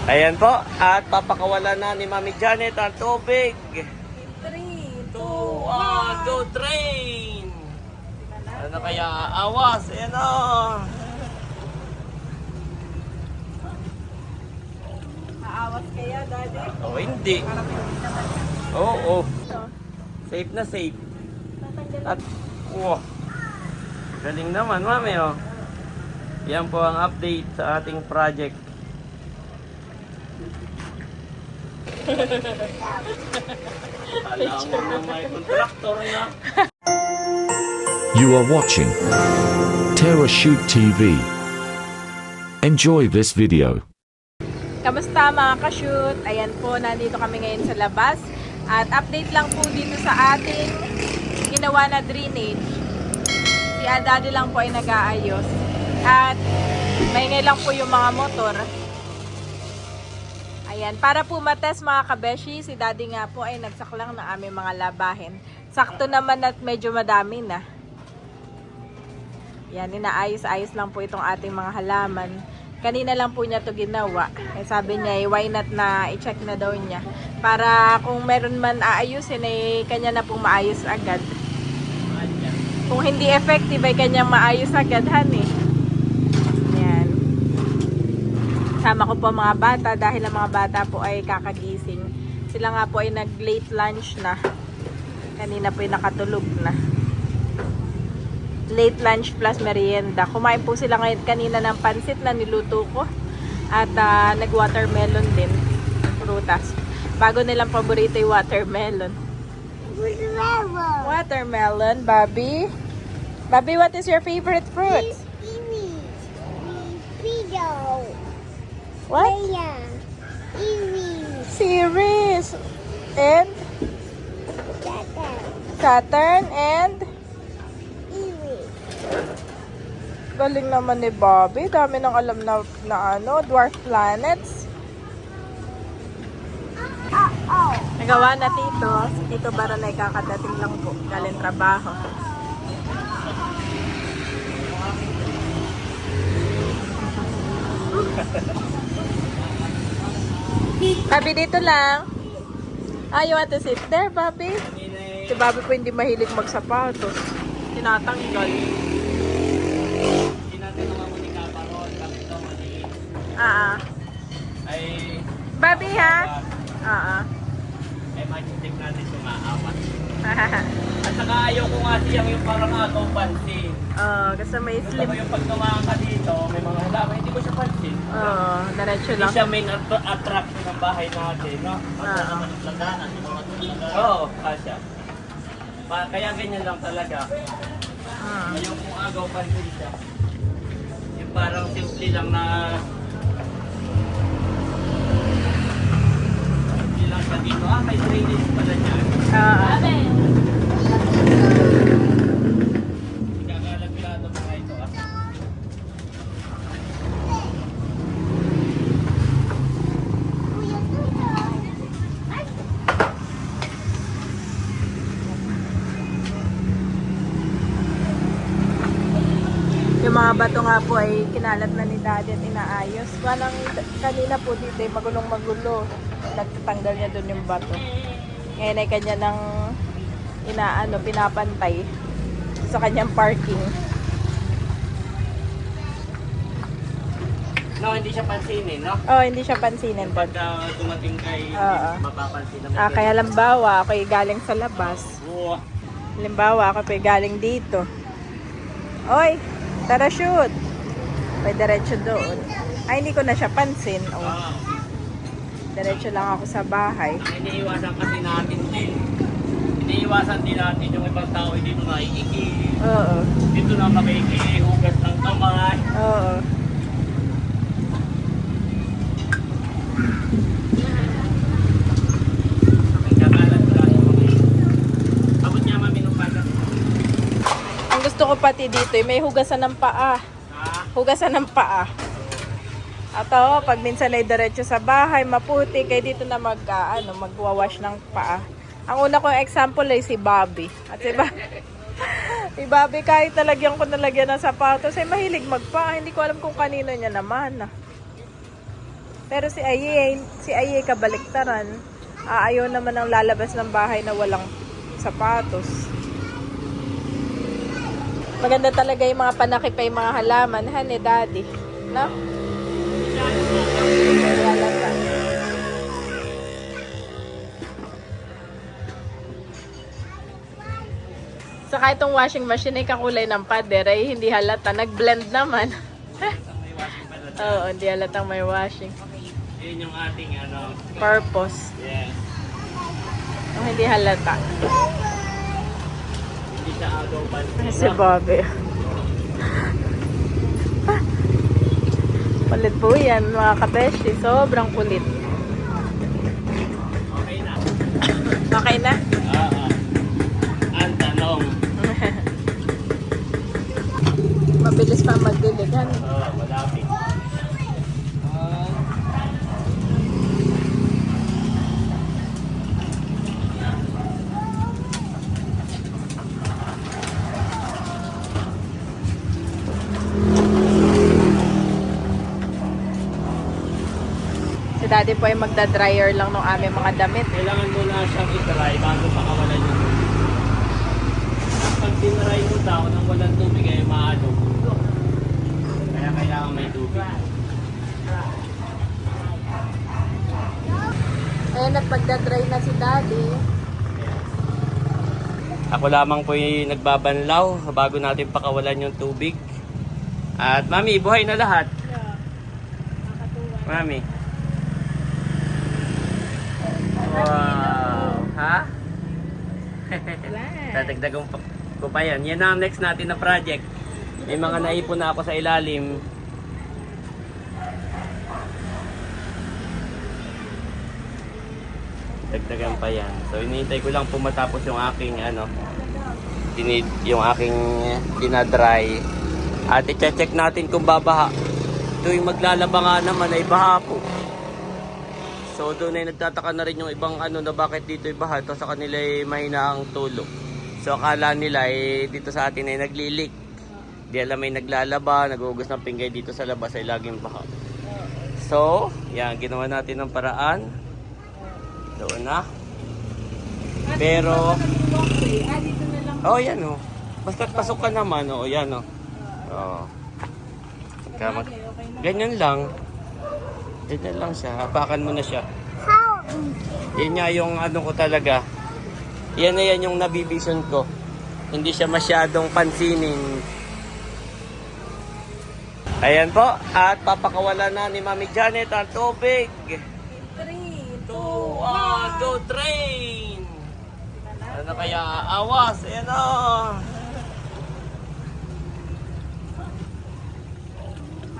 Ayan po, at papakawalan na ni Mami Janet ang tubig. 3, 2, 1, go train! Ano kaya awas? Ayan o. Aawas kaya, Daddy? Oh, hindi. Oo. Safe na safe. At, wow. Galing naman, Mami, oh. Yan po ang update sa ating project. Alam mo na may contractor na. You are watching TerraShoot TV. Enjoy this video. Kamusta mga ka-shoot? Ayan po, nandito kami ngayon sa labas. At update lang po dito sa ating ginawa na drainage. Si Daddy lang po ay nag-aayos. At maingay lang po yung mga motor. Ayan, para po matest mga kabeshi, si Daddy nga po ay nagsaklang ng aming mga labahin. Sakto naman at medyo madami na. Yan, inaayos-ayos lang po itong ating mga halaman. Kanina lang po niya to ginawa. Eh, sabi niya, why not na i-check na daw niya. Para kung meron man aayusin, eh, kanya na pong maayos agad. Kung hindi effective, ay kanyang maayos agad, honey. Yan. Sama ko po mga bata dahil ang mga bata po ay kakagising. Sila nga po ay nag-late lunch na. Kanina po ay nakatulog na. Late lunch plus merienda. Kumain po sila ngayon kanina ng pansit na niluto ko. At nag-watermelon din. Prutas. Bago nilang paborito yung watermelon. Watermelon, Bobby. Bobby, what is your favorite fruit? What? Series. And? Saturn and? Galing naman ni Bobby. Dami nang alam na ano, dwarf planets. Nagawa na tito. Ito bara na ikakadating lang po. Galing trabaho. Bobby, dito lang. You want to sit there, Bobby? Si Bobby po hindi mahilig magsapatos. Tinatanggal. Ay, Bobby, ha? ay mag-check natin kung maaawat. At saka ayaw ko nga siyang yung parang agaw pansin. Kasi may Gusto slip. ko yung pag tumakan ka dito, may mga halaman, hindi ko siya pansin. Diretso Hindi lang. siya main attraction ng bahay natin, no? Oo, kasya. Kaya ganyan lang talaga. Ayaw kong agaw pansin siya. Yung parang simple lang na simple lang siya dito. May drainage pala niya. Ikakalagulado mga ito, Yung mga bato nga po ay kinalat na ni Daddy at inaayos. Walang kanina po dito ay magulong-magulo. Nagtatanggal niya dun yung bato. Ngayon ay kanya nang pinapantay sa kanyang parking. No, hindi siya pansinin, no? Hindi siya pansinin po. Pag dumating kay mapapansin naman. Kaya limbawa, ako'y galing sa labas. Oo. Limbawa, ako galing dito. Oy, tara shoot. May diretso doon. Ay, hindi ko na siya pansin. Diretso lang ako sa bahay. Iniiwasan kasi natin din. Iniiwasan din natin yung ibang tao dito na iiki. Oo. Dito na makikihugas ng kamay. Oo. Nagkakalat ko lang yung mga abot niya maminong pala. Ang gusto ko pati dito, may hugasan ng paa. Hugasan ng paa. Ato, pag minsan ay diretso sa bahay, maputi, kaya dito na magwawash ng paa. Ang una kong example ay si Bobby. At si Bobby, kahit nalagyan ko ng sapatos, ay mahilig magpaa. Hindi ko alam kung kanino niya naman. Pero si Aye kabaliktaran. Ayaw naman ang lalabas ng bahay na walang sapatos. Maganda talaga yung mga panakip ay mga halaman, daddy. No? Lalata. Saka itong washing machine ay kakulay ng pader ay hindi halata. Nag-blend naman. Oo, hindi halatang may washing. Yun yung ating Purpose. yeah. Ang hindi halata. Hindi siya agaw pansin. Si Bobby. Kulit po yan mga kabeshi. Sobrang kulit. Okay na. Okay na? Oo. Ang tanong. Mabilis pa magdiligan. Oo, malapit. Si daddy po ay magda-dryer lang ng aming mga damit. Kailangan mo na siyang i-dry bago pakawalan yung tubig. Pag tinry mo daw nang walang tubig ay maano. Kaya kailangan may tubig. Ayan at magda-dry na si daddy. Ako lamang po yung nagbabanlaw bago natin pakawalan yung tubig. At mami, buhay na lahat. Mami. Wow. Ha? Tatagdagan ko pa yan. Yan ang next natin na project. May mga naipon na ako sa ilalim. Dagdagan pa yan. So hinihintay ko lang po matapos yung aking yung aking dinadry. At i-check natin kung babaha. Tuwing maglalaba nga naman ay baha po. So doon ay nagtataka na rin yung ibang na bakit dito ay baha. Ito sa kanila ay mahina ang tulo. So akala nila dito sa atin ay naglilik. Di alam ay naglalaba, nagugas ng pinggay dito sa labas ay laging baha. So, yan, ginawa natin ng paraan. Doon na. Pero, oh yan oh. Basta pasok ka naman, oh yan oh. Oh. Ganyan lang. Ganyan lang siya. Hapakan mo na siya. Yan nga yung ko talaga. Yan na yan yung nabivision ko. Hindi siya masyadong pansinin. Ayan po. At papakawalan na ni Mami Janet ang tubig. 3, 2, 1, go train! Ano kaya awas? Ayan o.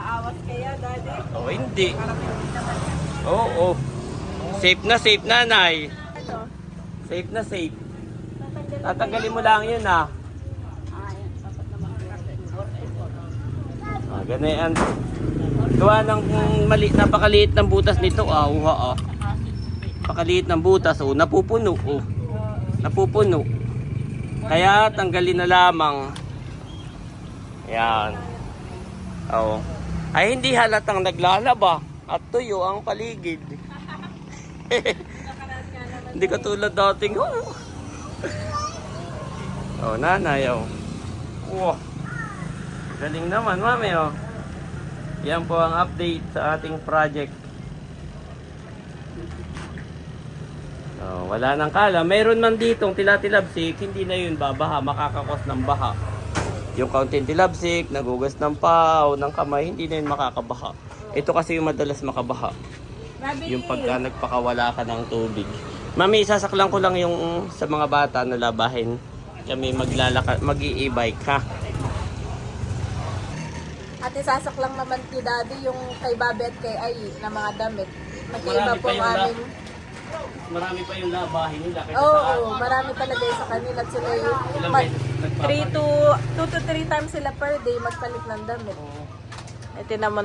Aawas kaya, daddy? Oh, hindi. Oo. Safe na, Nay. Ano? Safe na, safe. Tatanggalin mo lang yun, ha. Ganyan. Gawa ng napakaliit ng butas nito, uha, napakaliit ng butas, napupuno, napupuno. Kaya tanggalin na lamang. Yan. Ay hindi halatang naglalaba at tuyo ang paligid. Hindi katulad dating, nanay, Wow. Galing naman, Mami, Yan po ang update sa ating project. Wala nang kala. Mayroon man ditong tilatilabsik, hindi na yun babaha, makakakos ng baha. Yung kaunting tilabsik, nagugas ng pao, ng kamay, hindi na yun makakabaha. Ito kasi yung madalas makabaha. Yung pagka nagpakawala ka ng tubig. Mami, sasaklang ko lang yung sa mga bata na labahin. Kami mag-i-e-bike, ha? At isasak lang naman kay daddy yung kay Babe at kay Ai na mga damit. Magkaiba Marami po pa yung aming... Marami pa yung labahin nila. Oo, marami talaga yung sa kanila. At sila yung... 2 to 3 times sila per day magpalit ng damit. Ito naman,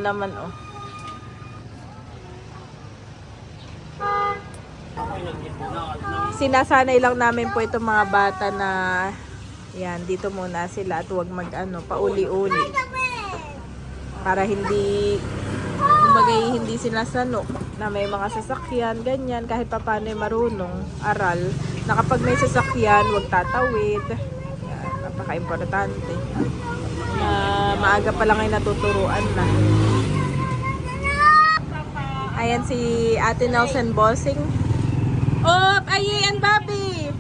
Sinasanay lang namin po itong mga bata na yan, dito muna sila at huwag pauli-uli. Para hindi kumbaga hindi sila sanok na may mga sasakyan, ganyan, kahit pa paano marunong, aral, na kapag may sasakyan, huwag tatawid. Yan, napaka-importante. Maaga pa lang ay natuturuan na. Ayan si Ate Nelson Bossing. Oh, Ayi and Bobby!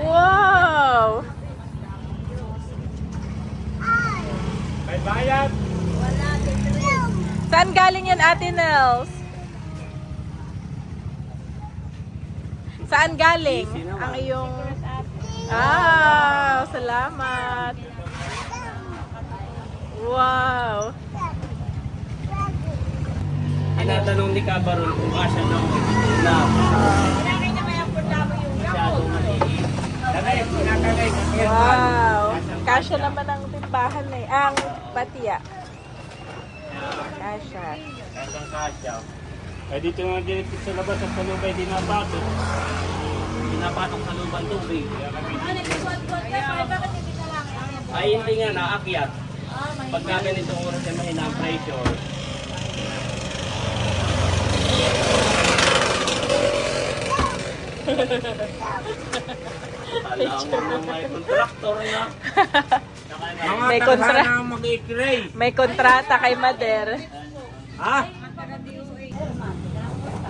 Wow! May bayad! Saan galing yan, Ate Nels? Saan galing ang iyong... Ah, salamat! Wow! Tinatanong ni Kabarol kung kasya ng na. Masyadong maliit. Wow! Kasya naman ang timbahan eh. Ang batiya. Kasya. Kasang kasya. Eh dito nga dinipit sa labas at palubay dinapatok. Dinapatok sa lubang tubig. Ay hindi nga naakyat. Pagka ganitong oras ay mahina ang pressure. Alam mo na may kontraktor na. May kontrata kay Mader. Ha?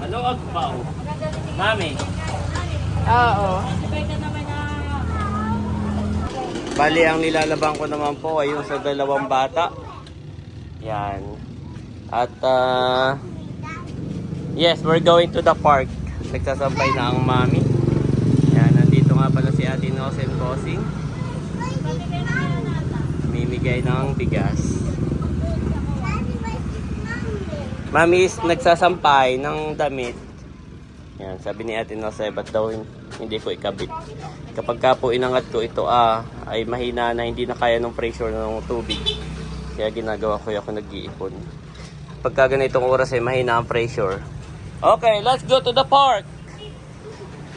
Ano agpaw? Mami. Oo. Bali, ang nilalabang ko naman po ay yung sa dalawang bata. Yan. At, yes, we're going to the park. Nagsasampay na ang mami. Yan, nandito nga pala si Ate Nelson Bossing. Mimigay ng bigas. Mami is nagsasampay ng damit. Yan, sabi ni Ate Nelson, ba't daw hindi ko ikabit? Kapag ka po inangat ko ito, ay mahina na, hindi na kaya ng pressure ng tubig. Kaya ginagawa ko ako nag-iipon. Pagka ganitong oras ay mahina ang pressure. Okay, let's go to the park.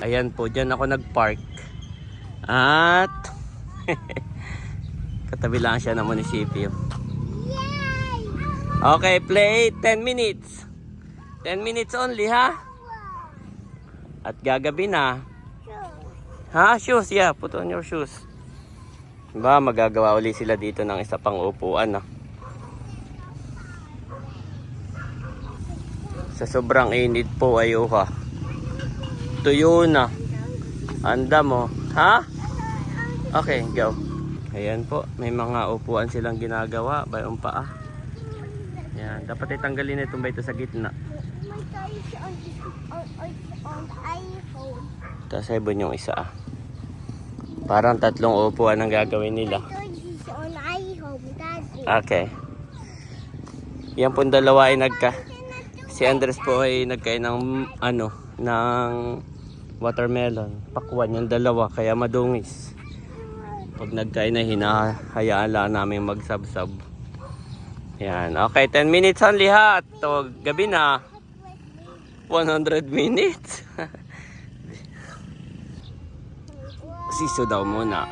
Ayan po, dyan ako nag-park. At katabi lang siya ng munisipyo. Okay, play 10 minutes. 10 minutes only, ha? At gagabi na. Ha? Shoes, yeah. Put on your shoes. Ba, magagawa uli sila dito ng isa pang upuan, ah. Sa sobrang init po ay tuyo na. Anda mo. Ha? Okay, go. Ayan po. May mga upuan silang ginagawa. Bayong paa. Yan. Dapat itanggalin itong ito sa gitna. Tapos ibon yung isa, ah. Parang 3 upuan ang gagawin nila. Okay. Yan pong dalawa ay si Andres po ay nagkain ng ng watermelon. Pakwan yung dalawa kaya madungis. Pag nagkain na hinahayaan lang namin magsabsab. Yan. Okay, 10 minutes only, ha. To gabi na. 100 minutes. Siso daw muna.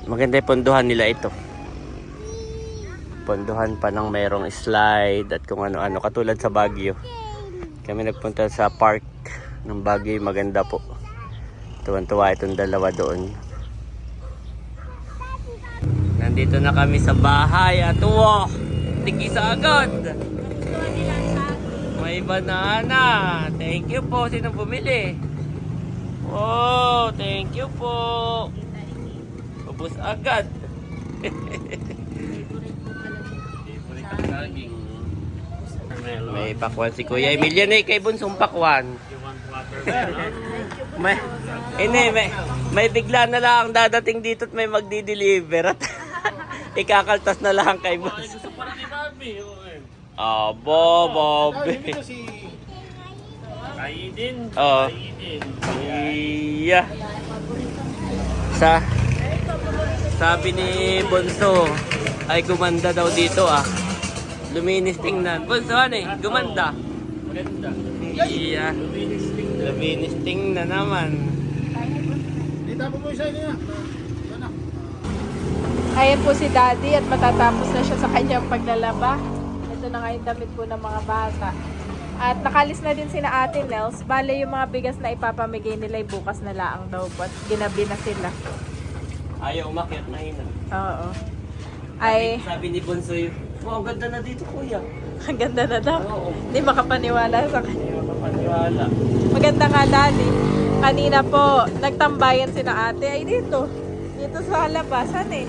Maganda yung ponduhan nila ito. Ponduhan pa ng mayroong slide at kung ano-ano. Katulad sa Baguio. Kami nagpunta sa park ng Baguio. Maganda po. Tuwan-tuwa itong dalawa doon. Nandito na kami sa bahay at tigisa agad. May banana. Thank you po. Sino bumili? Oh, thank you po. Ubus agad. May pakwan si Kuya Emilian kay Bunsong pakwan. may bigla na lang dadating dito at may magdi-deliver at ikakaltas na lang kay Buns. Gusto pa ni Bobby. Bobby. Kaidin. Oh. Iya. Sabi ni Bonso, ay gumanda daw dito ah. Luminis tingnan. Bonso, ano eh? Gumanda. Maganda. Iya. Luminis tingnan naman. Ayan po si Daddy at matatapos na siya sa kanyang paglalaba. Ito na nga yung damit po ng mga bata. At nakalis na din sina Ate Nels. Bale yung mga bigas na ipapamigay nila ay bukas na laang daw po. At ginabi na sila. Ayaw umakyat, mahina. Oo. Ay, Sabi ni Bonso, wow, ang ganda na dito kuya. ang ganda na daw. Oo. Hindi makapaniwala sa kanya. Hindi mapapaniwala. Maganda nga, Daddy. Kanina po, nagtambayan sina Ate. Ay dito. Dito sa labasan eh.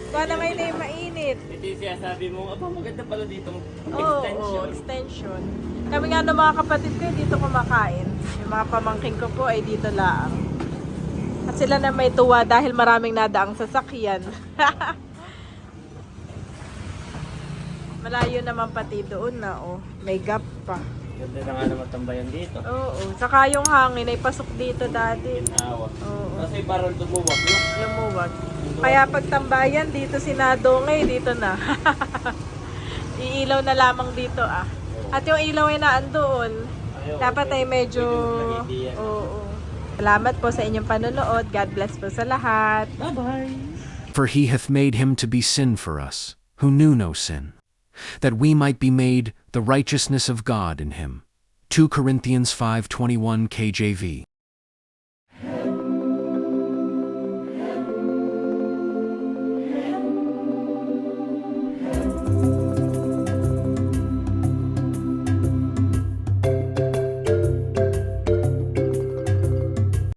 Kaya na ngayon ay mainit. Ito yung sinasabi mo, aba maganda pala dito. Oo, extension. Kami nga ng mga kapatid ko, dito kumakain. Yung mga pamangking ko po ay dito lang. At sila na may tuwa dahil maraming nadaang sasakyan. Malayo naman pati doon na, oh. May gap pa. Ganda na nga naman tambayan dito. Oo, saka yung hangin ay pasok dito dati. Awa. Oo, Kasi parang tumuwag, no? lumuwag. Kaya pag tambayan, dito si Nadongay, dito na. Iilaw na lamang dito ah. At yung ilaw ay naandoon. Dapat ay medyo... Oo. Salamat po sa inyong panonood. God bless po sa lahat. Bye-bye! For he hath made him to be sin for us, who knew no sin, that we might be made the righteousness of God in him. 2 Corinthians 5:21 KJV.